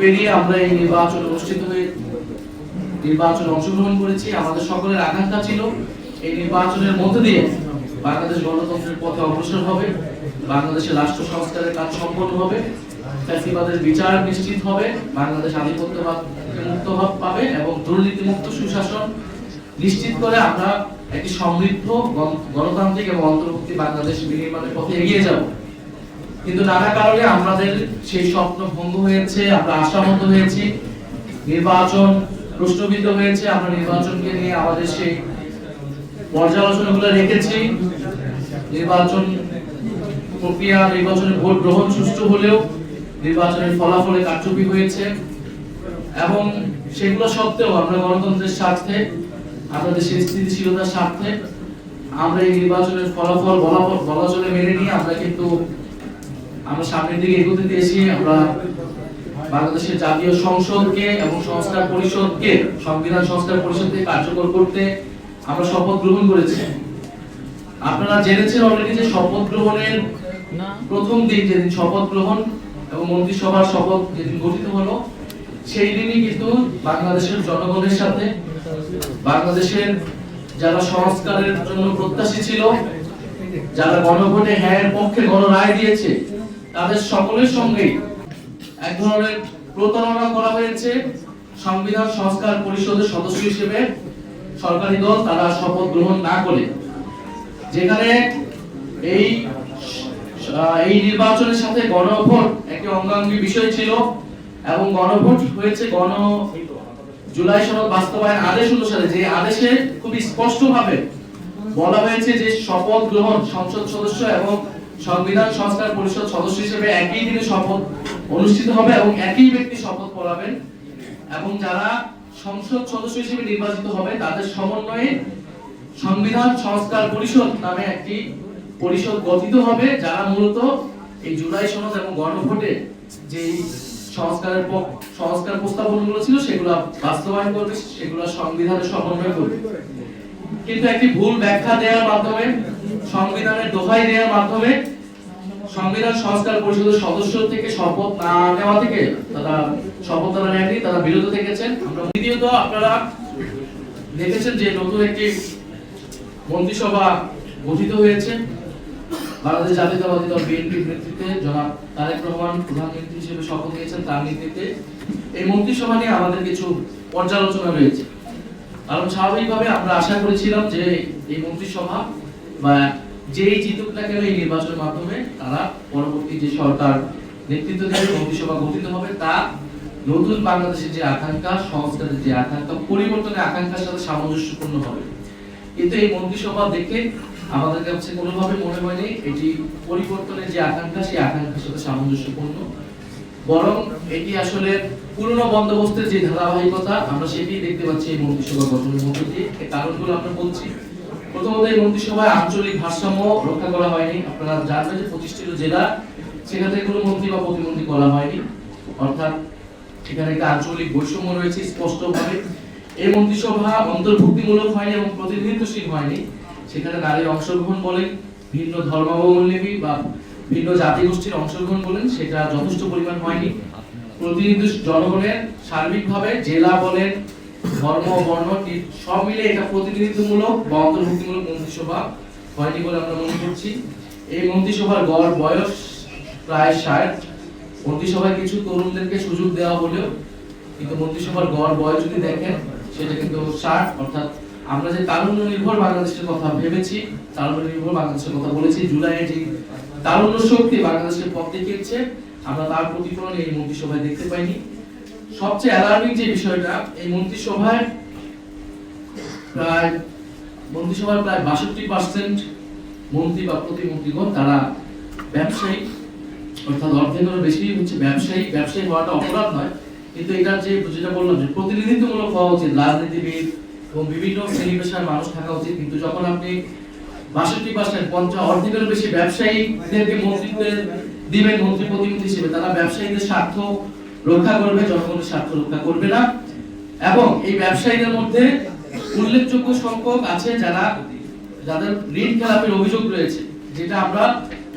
পেরিয়ে আমরা এই নির্বাচনে অংশগ্রহণ করেছি। আমাদের সকলের আকাঙ্ক্ষা ছিল এই নির্বাচনের মধ্য দিয়ে বাংলাদেশ গণতন্ত্রের পথে অগ্রসর হবে, বাংলাদেশের রাষ্ট্র সংস্কারের কাজ সম্পন্ন হবে, ফ্যাসিবাদের বিচার নিশ্চিত হবে, বাংলাদেশ আধিপত্যবাদ মুক্ত পাবে এবং দুর্নীতিমুক্ত সুশাসন নিশ্চিত করে আমরা একটি সমৃদ্ধ গণতান্ত্রিক এবং অন্তর্ভুক্তি বাংলাদেশ বিনির্মাণের পথে এগিয়ে যাব। কিন্তু নানা কারণে আমাদের সেই স্বপ্ন ভঙ্গ হয়েছে, আমরা আশাহত হয়েছি, নির্বাচন প্রশ্নবিদ্ধ হয়েছে। আমরা নির্বাচনকে নিয়ে আমাদের সেই পর্যালোচনাগুলো রেখেছি। নির্বাচন প্রক্রিয়া, নির্বাচনের ভোট গ্রহণ সুষ্ঠু হলেও নির্বাচনের ফলাফলে কারচুপি হয়েছে এবং সেগুলো সত্ত্বেও আমরা গণতন্ত্রের স্বার্থে, আমরা দেশের স্থিতিশীলতার স্বার্থে আমরা এই নির্বাচনের ফলাফল বলা চলে মেনে নিয়ে আমরা সামনের দিকে এগোতে দিয়েছি। আমরা বাংলাদেশের জাতীয় সংসদকে এবং সংস্কার পরিষদকে, সংবিধান সংস্কার পরিষদকে কার্যকর করতে আমরা শপথ গ্রহণ করেছি। আপনারা জেনেছেন অলরেডি যে শপথ গ্রহণের প্রথম দিন, যেদিন শপথ গ্রহণ এবং মন্ত্রিসভার শপথ যেদিন গঠিত হলো, সেই দিনই কিন্তু বাংলাদেশের জনগণের সাথে, বাংলাদেশের যারা সংস্কারের জন্য প্রত্যাশী ছিল, যারা গণভোটে হ্যাঁ পক্ষে গণরায় দিয়েছে, তাদের সকলের সঙ্গে এক ধরনের প্রতারণা করা হয়েছে। সংবিধান সংস্কার পরিষদের সদস্য হিসেবে সরকারি দল তারা শপথ গ্রহণ না করে, যেখানে এই নির্বাচনের সাথে গণভোট একটি অঙ্গাঙ্গী বিষয় ছিল এবং গণভোট হয়েছে জুলাই সনদ বাস্তবায়ন আদেশ অনুসারে, যে আদেশে খুব স্পষ্টভাবে বলা হয়েছে যে শপথ গ্রহণ সংসদ সদস্য এবং সংবিধান সংস্কার পরিষদ সদস্য হিসেবে একই দিনে শপথ অনুষ্ঠিত হবে এবং একই ব্যক্তি শপথ পড়াবেন এবং যারা সংসদ সদস্য হিসেবে নির্বাচিত হবে তাদের সমন্বয়ে সংবিধান সংস্কার পরিষদ নামে একটি পরিষদ গঠিত হবে, যারা মূলত এই জুলাই সনদ এবং গণভোটে যে সংস্কার প্রস্তাবনাগুলো ছিল সেগুলো বাস্তবায়ন করবে, সেগুলো সংবিধানের সমন্বয় করবে। কিন্তু একটি ভুল ব্যাখ্যা দেওয়ার মাধ্যমে, সংবিধানের দোহাই দেওয়ার মাধ্যমে সংবিধান সংস্কার পরিষদের সদস্য থেকে শপথ না নেওয়া থেকে তারা নেননি, তারা বিরত থেকেছেন। আমরা দ্বিতীয়ত আপনারা দেখেছেন যে নতুন একটি মন্ত্রিসভা গঠিত হয়েছে। বাংলাদেশ জাতীয়তাবাদী দল বিএনপির নেতৃত্বে জনাব তারেক রহমান প্রধানমন্ত্রী হিসেবে শপথ নিয়েছেন, তার নেতৃত্বে এই মন্ত্রিসভা নিয়ে আমাদের কিছু পর্যালোচনা রয়েছে। কারণ স্বাভাবিকভাবে আমরা আশা করেছিলাম যে এই মন্ত্রিসভা বা যেই জিতুক না কেন এই নির্বাচনের মাধ্যমে তারা পরবর্তী যে সরকার নেতৃত্ব দেবে, মন্ত্রিসভা গঠিত হবে, তা নতুন বাংলাদেশের যে আকাঙ্ক্ষা, সংস্কারের যে আকাঙ্ক্ষা, পরিবর্তনের আকাঙ্ক্ষার সাথে সামঞ্জস্যপূর্ণ হবে। কিন্তু এই মন্ত্রিসভা দেখে আমাদের কাছে কোনোভাবে মনে হয়নি এটি পরিবর্তনের যে আকাঙ্ক্ষা, সেই আকাঙ্ক্ষার সাথে সামঞ্জস্যপূর্ণ, বরং এটি আসলে পুরনো বন্দোবস্তের যে ধারাবাহিকতা আমরা সেটি দেখতে পাচ্ছি এই মন্ত্রিসভা গঠনের মধ্য দিয়ে। এই কারণগুলো আমরা বলছি। প্রথমত, এই মন্ত্রিসভায় আঞ্চলিক ভারসাম্য রক্ষা করা হয়নি। আপনারা জানবেন যে 25টি জেলা, সেখানে কোনো মন্ত্রী বা প্রতিমন্ত্রী করা হয়নি, অর্থাৎ এখানে একটা আঞ্চলিক বৈষম্য রয়েছে স্পষ্টভাবে। এই মন্ত্রিসভা অন্তর্ভুক্তিমূলক হয়নি এবং প্রতিনিধিত্বশীল হয়নি। সেখানে নারীর অংশগ্রহণ বলেন, ভিন্ন ধর্মাবলম্বী বা ভিন্ন জাতিগোষ্ঠীর অংশগ্রহণ বলেন, সেটা যথেষ্ট পরিমাণ হয়নি। প্রতিনিধি জনগণের সার্বিকভাবে জেলা বলেন, ধর্ম, বর্ণ সব মিলে এটা প্রতিনিধিত্বমূলক বা অন্তর্ভুক্তিমূলক মন্ত্রিসভা হয়নি বলে আমরা মনে করছি। এই মন্ত্রিসভার গড় বয়স প্রায় 60। মন্ত্রিসভায় কিছু তরুণদেরকে সুযোগ দেওয়া হলেও কিন্তু মন্ত্রিসভার গড় বয়স যদি দেখেন সেটা কিন্তু 60, অর্থাৎ আমরা যে তারুণ্য নির্ভর বাংলাদেশের কথা ভেবেছি, তারুণ্য নির্ভর বাংলাদেশের কথা বলেছি, জুলাইয়ে যে তারুণ্য শক্তি বাংলাদেশের পথ দেখিয়েছে, আমরা তার প্রতিফলন এই মন্ত্রিসভায় দেখতে পাইনি। সবচেয়ে অ্যালার্মিং যে বিষয়টা, এই মন্ত্রিসভার প্রায় 62% মন্ত্রী বা প্রতিমন্ত্রীগণ তারা ব্যবসায়ী, অর্থাৎ অর্ধেকেরও বেশি হচ্ছে ব্যবসায়ী। ব্যবসায়ী হওয়াটা অপরাধ নয়, কিন্তু এটা যেটা বললাম যে প্রতিনিধিত্বমূলক হওয়া উচিত, রাজনীতিবিদ এবং বিভিন্ন শ্রেণী পেশার মানুষ থাকা উচিত। কিন্তু যখন আপনি 62% অর্ধেকেরও বেশি ব্যবসায়ীদেরকে মন্ত্রিত্বে দিবেন মন্ত্রী প্রতিনিধি হিসেবে, তারা ব্যবসায়ীদের স্বার্থ রক্ষা করবে, জনগণের স্বার্থ রক্ষা করবে না। এবং এই ব্যবসায়ীদের মধ্যে উল্লেখযোগ্য সংখ্যক আছে যাদের ঋণ খেলাপের অভিযোগ রয়েছে, যেটা আমরা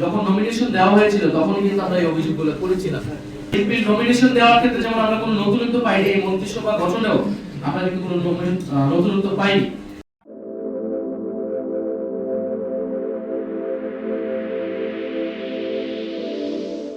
যখন নমিনেশন দেওয়া হয়েছিল তখন কিন্তু আমরা এই অভিযোগগুলো করেছিলাম। বিএনপির নমিনেশন দেওয়ার ক্ষেত্রে যেমন আমরা কোনো নতুনত্ব পাইনি, এই মন্ত্রিসভা গঠনেও আমরা কিন্তু কোনো নতুনত্ব পাইনি।